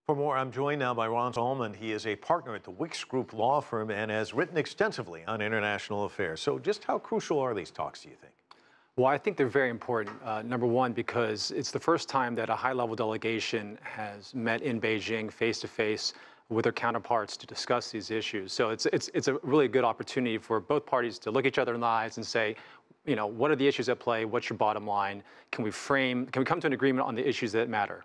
For more, I'm joined now by Ronce Almond. He is a partner at the Wicks Group law firm and has written extensively on international affairs. So just how crucial are these talks, do you think? Well, I think they're very important. Number one, because it's the first time that a high-level delegation has met in Beijing face-to-face with their counterparts to discuss these issues. So it's a really good opportunity for both parties to look each other in the eyes and say, you know, what are the issues at play? What's your bottom line? Can we come to an agreement on the issues that matter?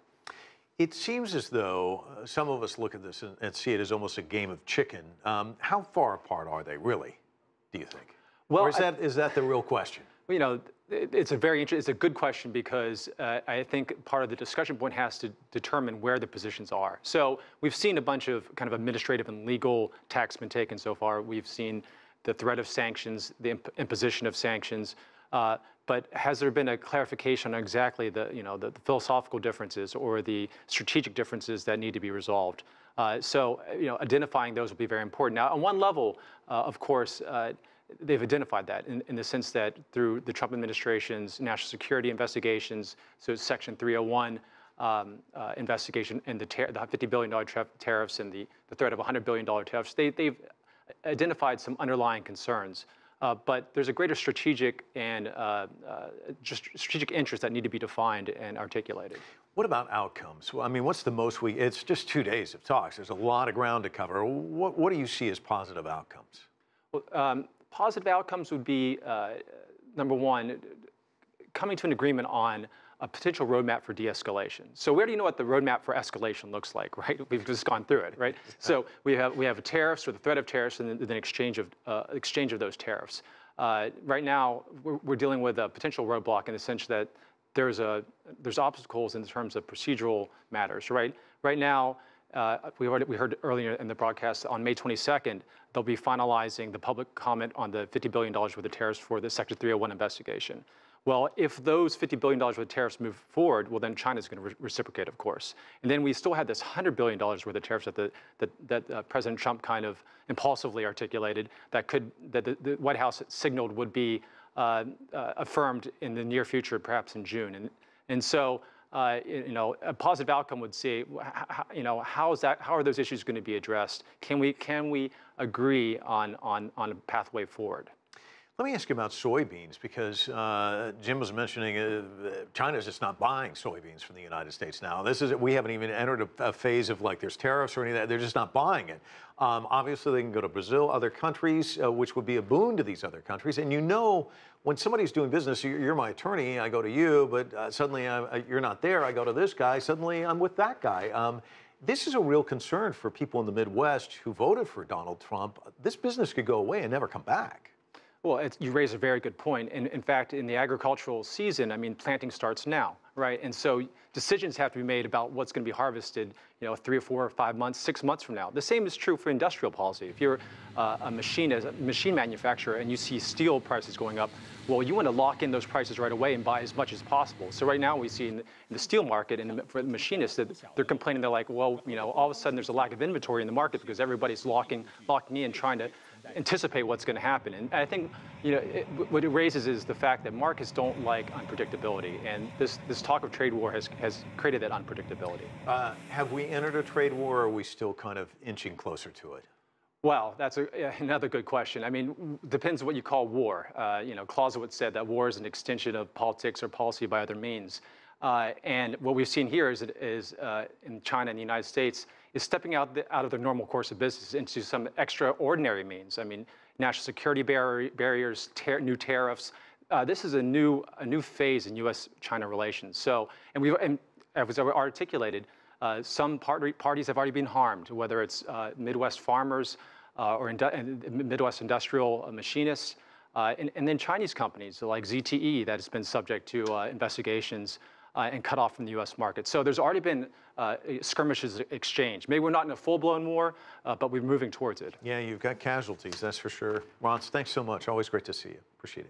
It seems as though some of us look at this and see it as almost a game of chicken. How far apart are they really, do you think? Well, or is that the real question? You know, it's a good question because I think part of the discussion point has to determine where the positions are. So we've seen a bunch of kind of administrative and legal tactics been taken so far. We've seen the threat of sanctions, the imposition of sanctions. But has there been a clarification on exactly the philosophical differences or the strategic differences that need to be resolved? So identifying those will be very important. Now, on one level, of course, they've identified that in the sense that through the Trump administration's national security investigations, so Section 301 investigation and the $50 billion tariffs and the threat of $100 billion tariffs, they've identified some underlying concerns. But there's a greater strategic and just strategic interests that need to be defined and articulated. What about outcomes? Well, I mean, what's the most it's just 2 days of talks. There's a lot of ground to cover. What do you see as positive outcomes? Well, positive outcomes would be, number one, coming to an agreement on a potential roadmap for de-escalation. So we already know what the roadmap for escalation looks like, right? We've just gone through it, right? So we have tariffs or the threat of tariffs and then exchange of those tariffs. Right now, we're dealing with a potential roadblock in the sense that there's obstacles in terms of procedural matters, right? Right now, we heard earlier in the broadcast on May 22nd, they'll be finalizing the public comment on the $50 billion worth of tariffs for the Section 301 investigation. Well, if those $50 billion worth of tariffs move forward, well, then China's going to reciprocate, of course. And then we still had this $100 billion worth of tariffs that President Trump kind of impulsively articulated that the White House signaled would be affirmed in the near future, perhaps in June. And so, a positive outcome would say, how are those issues going to be addressed? Can we agree on a pathway forward? Let me ask you about soybeans, because Jim was mentioning China's just not buying soybeans from the United States now. We haven't even entered a phase of like there's tariffs or any of that. They're just not buying it. Obviously, they can go to Brazil, other countries, which would be a boon to these other countries. And when somebody's doing business, you're my attorney, I go to you, but suddenly you're not there, I go to this guy, suddenly I'm with that guy. This is a real concern for people in the Midwest who voted for Donald Trump. This business could go away and never come back. Well, you raise a very good point. And in fact, in the agricultural season, I mean, planting starts now, right? And so decisions have to be made about what's going to be harvested, 3 or 4 or 5 months, 6 months from now. The same is true for industrial policy. If you're a machine manufacturer and you see steel prices going up, well, you want to lock in those prices right away and buy as much as possible. So right now we see in the steel market and for the machinists that they're complaining. They're like, well, all of a sudden there's a lack of inventory in the market because everybody's locking in, trying to anticipate what's going to happen. And I think what it raises is the fact that markets don't like unpredictability, and this talk of trade war has created that unpredictability. Have we entered a trade war, or are we still kind of inching closer to it? Well, that's another good question. I mean, depends what you call war. Clausewitz said that war is an extension of politics or policy by other means. And what we've seen here is in China and the United States is stepping out of their normal course of business into some extraordinary means. I mean, national security barriers, new tariffs. This is a new phase in U.S. China relations. So, and as I articulated, some parties have already been harmed, whether it's Midwest farmers or Midwest industrial machinists, and then Chinese companies like ZTE that has been subject to investigations and cut off from the U.S. market. So there's already been skirmishes exchanged. Maybe we're not in a full-blown war, but we're moving towards it. Yeah, you've got casualties, that's for sure. Ronce, thanks so much. Always great to see you. Appreciate it.